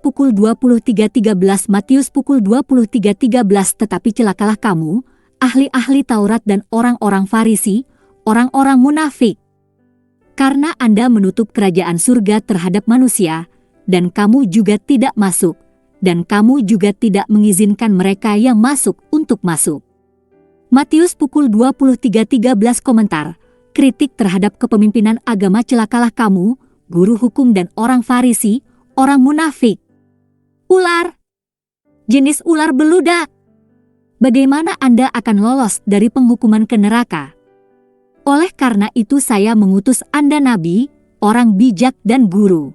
pukul 23.13 Matius pukul 23.13 Tetapi celakalah kamu, ahli-ahli Taurat dan orang-orang Farisi, orang-orang munafik. Karena Anda menutup kerajaan surga terhadap manusia, dan kamu juga tidak masuk, dan kamu juga tidak mengizinkan mereka yang masuk untuk masuk. Matius pukul 23.13 Komentar, kritik terhadap kepemimpinan agama. Celakalah kamu, guru hukum dan orang Farisi, orang munafik. Ular. Jenis ular beludak. Bagaimana Anda akan lolos dari penghukuman ke neraka? Oleh karena itu saya mengutus Anda nabi, orang bijak dan guru.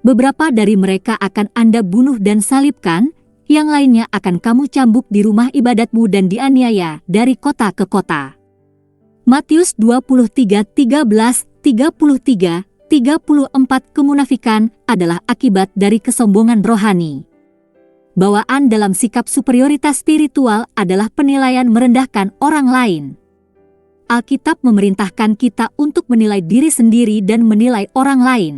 Beberapa dari mereka akan Anda bunuh dan salibkan, yang lainnya akan kamu cambuk di rumah ibadatmu dan dianiaya dari kota ke kota. Matius 23:13, 33, 34 Kemunafikan adalah akibat dari kesombongan rohani. Bawaan dalam sikap superioritas spiritual adalah penilaian merendahkan orang lain. Alkitab memerintahkan kita untuk menilai diri sendiri dan menilai orang lain.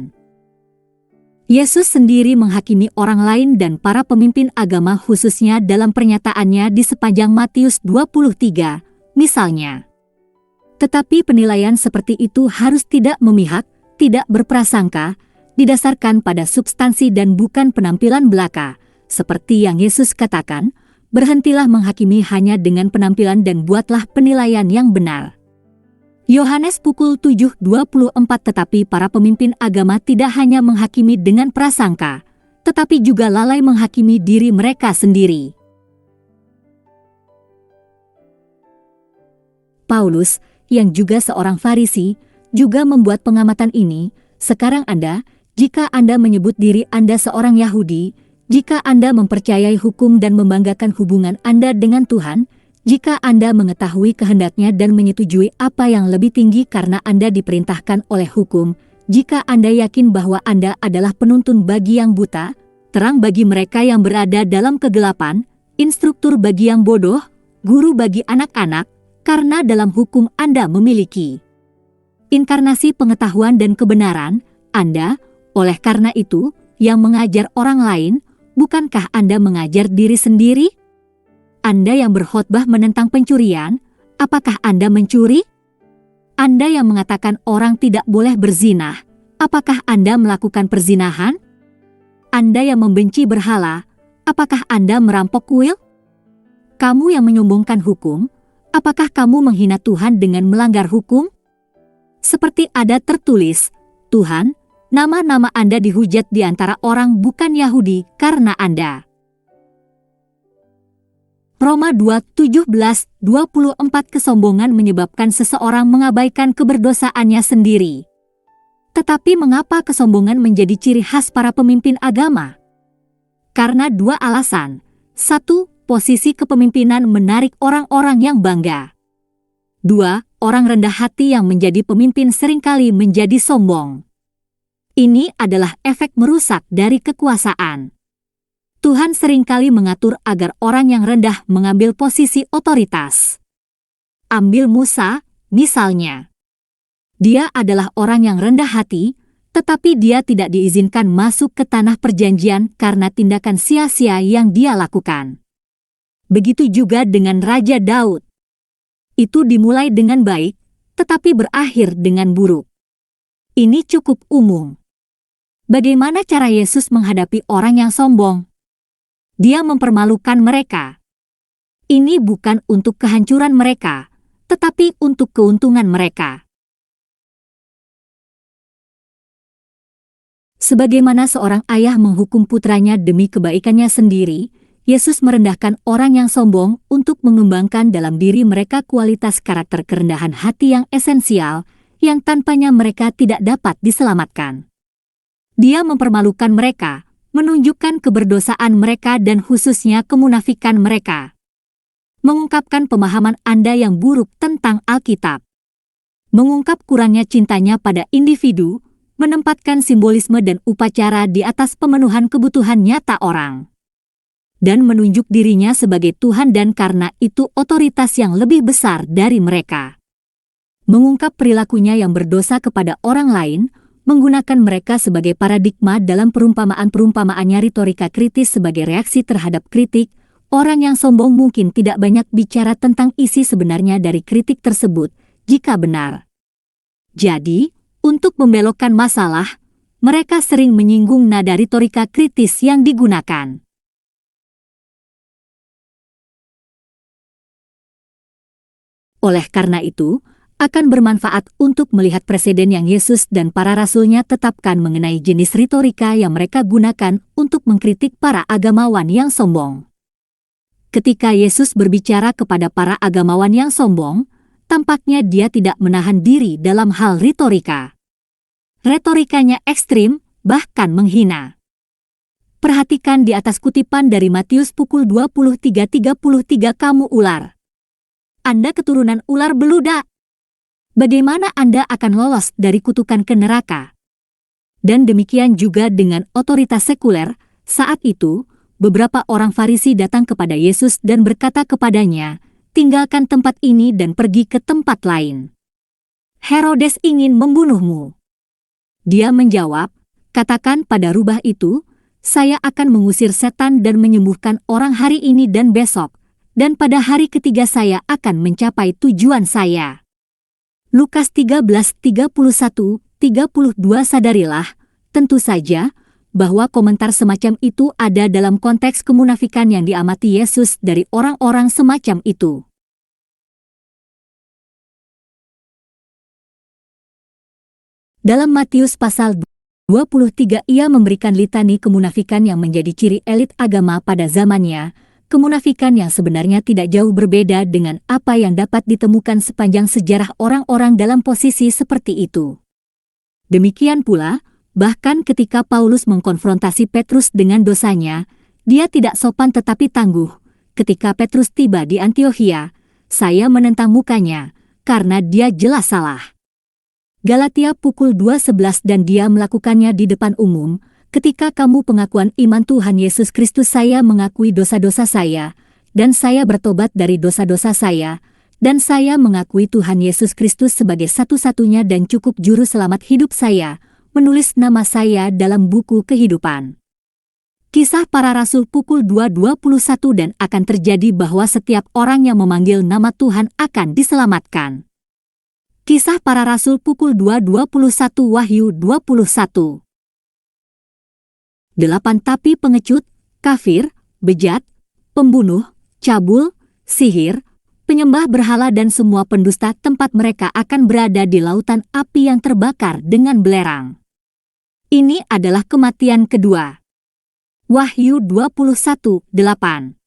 Yesus sendiri menghakimi orang lain dan para pemimpin agama khususnya dalam pernyataannya di sepanjang Matius 23, misalnya. Tetapi penilaian seperti itu harus tidak memihak, tidak berprasangka, didasarkan pada substansi dan bukan penampilan belaka. Seperti yang Yesus katakan, berhentilah menghakimi hanya dengan penampilan dan buatlah penilaian yang benar. Yohanes pukul 7:24 Tetapi para pemimpin agama tidak hanya menghakimi dengan prasangka, tetapi juga lalai menghakimi diri mereka sendiri. Paulus, yang juga seorang Farisi, juga membuat pengamatan ini. Sekarang Anda, jika Anda menyebut diri Anda seorang Yahudi, jika Anda mempercayai hukum dan membanggakan hubungan Anda dengan Tuhan, jika Anda mengetahui kehendaknya dan menyetujui apa yang lebih tinggi karena Anda diperintahkan oleh hukum, jika Anda yakin bahwa Anda adalah penuntun bagi yang buta, terang bagi mereka yang berada dalam kegelapan, instruktur bagi yang bodoh, guru bagi anak-anak, karena dalam hukum Anda memiliki inkarnasi pengetahuan dan kebenaran, Anda, oleh karena itu, yang mengajar orang lain, bukankah Anda mengajar diri sendiri? Anda yang berkhotbah menentang pencurian, apakah Anda mencuri? Anda yang mengatakan orang tidak boleh berzinah, apakah Anda melakukan perzinahan? Anda yang membenci berhala, apakah Anda merampok kuil? Kamu yang menyombongkan hukum, apakah kamu menghina Tuhan dengan melanggar hukum? Seperti ada tertulis, Tuhan, nama-nama Anda dihujat di antara orang bukan Yahudi karena Anda. Roma 2:17-24 Kesombongan menyebabkan seseorang mengabaikan keberdosaannya sendiri. Tetapi mengapa kesombongan menjadi ciri khas para pemimpin agama? Karena dua alasan. Satu, posisi kepemimpinan menarik orang-orang yang bangga. Dua, orang rendah hati yang menjadi pemimpin seringkali menjadi sombong. Ini adalah efek merusak dari kekuasaan. Tuhan seringkali mengatur agar orang yang rendah mengambil posisi otoritas. Ambil Musa, misalnya. Dia adalah orang yang rendah hati, tetapi dia tidak diizinkan masuk ke tanah perjanjian karena tindakan sia-sia yang dia lakukan. Begitu juga dengan Raja Daud. Itu dimulai dengan baik, tetapi berakhir dengan buruk. Ini cukup umum. Bagaimana cara Yesus menghadapi orang yang sombong? Dia mempermalukan mereka. Ini bukan untuk kehancuran mereka, tetapi untuk keuntungan mereka. Sebagaimana seorang ayah menghukum putranya demi kebaikannya sendiri, Yesus merendahkan orang yang sombong untuk mengembangkan dalam diri mereka kualitas karakter kerendahan hati yang esensial, yang tanpanya mereka tidak dapat diselamatkan. Dia mempermalukan mereka, menunjukkan keberdosaan mereka dan khususnya kemunafikan mereka. Mengungkapkan pemahaman Anda yang buruk tentang Alkitab. Mengungkap kurangnya cintanya pada individu, menempatkan simbolisme dan upacara di atas pemenuhan kebutuhan nyata orang. Dan menunjuk dirinya sebagai Tuhan dan karena itu otoritas yang lebih besar dari mereka. Mengungkap perilakunya yang berdosa kepada orang lain, menggunakan mereka sebagai paradigma dalam perumpamaan-perumpamaannya. Retorika kritis sebagai reaksi terhadap kritik. Orang yang sombong mungkin tidak banyak bicara tentang isi sebenarnya dari kritik tersebut, jika benar. Jadi, untuk membelokkan masalah, mereka sering menyinggung nada retorika kritis yang digunakan. Oleh karena itu, akan bermanfaat untuk melihat preseden yang Yesus dan para rasulnya tetapkan mengenai jenis retorika yang mereka gunakan untuk mengkritik para agamawan yang sombong. Ketika Yesus berbicara kepada para agamawan yang sombong, tampaknya dia tidak menahan diri dalam hal retorika. Retorikanya ekstrim, bahkan menghina. Perhatikan di atas kutipan dari Matius pukul 23:33, kamu ular. Anda keturunan ular beludak. Bagaimana Anda akan lolos dari kutukan ke neraka? Dan demikian juga dengan otoritas sekuler. Saat itu, beberapa orang Farisi datang kepada Yesus dan berkata kepadanya, "Tinggalkan tempat ini dan pergi ke tempat lain. Herodes ingin membunuhmu." Dia menjawab, "Katakan pada rubah itu, saya akan mengusir setan dan menyembuhkan orang hari ini dan besok, dan pada hari ketiga saya akan mencapai tujuan saya." Lukas 13:31-32. Sadarilah, tentu saja, bahwa komentar semacam itu ada dalam konteks kemunafikan yang diamati Yesus dari orang-orang semacam itu. Dalam Matius pasal 23 ia memberikan litani kemunafikan yang menjadi ciri elit agama pada zamannya, kemunafikan yang sebenarnya tidak jauh berbeda dengan apa yang dapat ditemukan sepanjang sejarah orang-orang dalam posisi seperti itu. Demikian pula, bahkan ketika Paulus mengkonfrontasi Petrus dengan dosanya, dia tidak sopan tetapi tangguh. Ketika Petrus tiba di Antiokhia, saya menentang mukanya, karena dia jelas salah. Galatia pukul 2:11 dan dia melakukannya di depan umum. Ketika kamu pengakuan iman Tuhan Yesus Kristus, saya mengakui dosa-dosa saya, dan saya bertobat dari dosa-dosa saya, dan saya mengakui Tuhan Yesus Kristus sebagai satu-satunya dan cukup juru selamat hidup saya, menulis nama saya dalam buku kehidupan. Kisah Para Rasul pukul 2:21 dan akan terjadi bahwa setiap orang yang memanggil nama Tuhan akan diselamatkan. Kisah Para Rasul pukul 2:21 Wahyu 21. 8 Tapi pengecut, kafir, bejat, pembunuh, cabul, sihir, penyembah berhala dan semua pendusta tempat mereka akan berada di lautan api yang terbakar dengan belerang. Ini adalah kematian kedua. Wahyu 21:8.